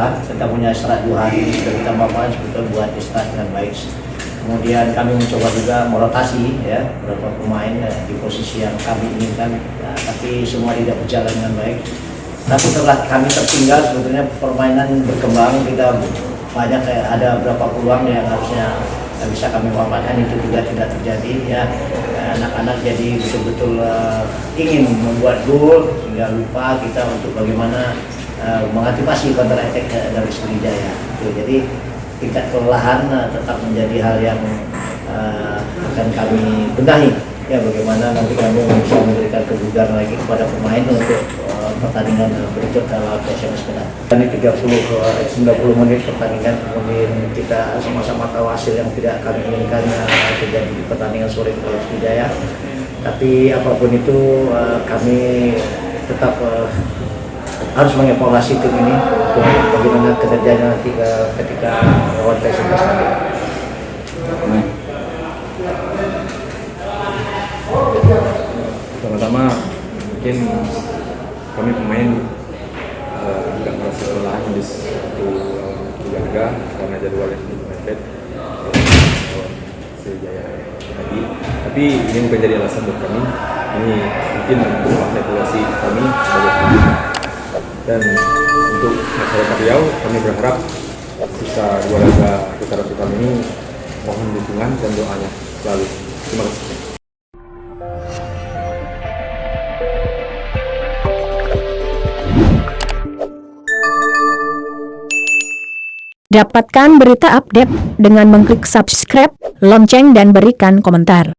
duha, kita punya istirahat 2 hari sudah kita mampukan sebetulnya buat istirahat dengan baik. Kemudian kami mencoba juga merotasi ya beberapa pemain di posisi yang kami inginkan, tapi semua tidak berjalan dengan baik. Tapi setelah kami tertinggal sebetulnya permainan berkembang, kita banyak ada beberapa peluang yang harusnya bisa kami manfaatkan, itu juga tidak terjadi ya. Anak-anak jadi betul-betul ingin membuat gol sehingga lupa kita untuk bagaimana mengantisipasi counter attack dari Sriwijaya. Jadi tingkat kelelahan tetap menjadi hal yang akan kami benahi ya, bagaimana nanti kami bisa memberikan kebugaran lagi kepada pemain untuk pertandingan berikut kalau PSMS Medan. Ini 90 menit pertandingan, kemudian kita sama-sama tahu hasil yang tidak kami inginkan terjadi di pertandingan sore ke Sriwijaya. Tapi apapun itu kami tetap harus mengevaluasi tim ini bagaimana kinerjanya nanti ketika lawan PSMS nanti. Pertama-tama mungkin kami pemain agak merasa kelelahan habis itu laga karena jadwal yang mepet Sriwijaya lagi. Tapi ini bukan jadi alasan buat kami. Ini mungkin untuk evaluasi kami sebagai pemain. Dan untuk masyarakat Riau, kami berharap sisa 2 laga putaran pertama ini mohon dukungan dan doanya selalu. Terima kasih. Dapatkan berita update dengan mengklik subscribe, lonceng dan berikan komentar.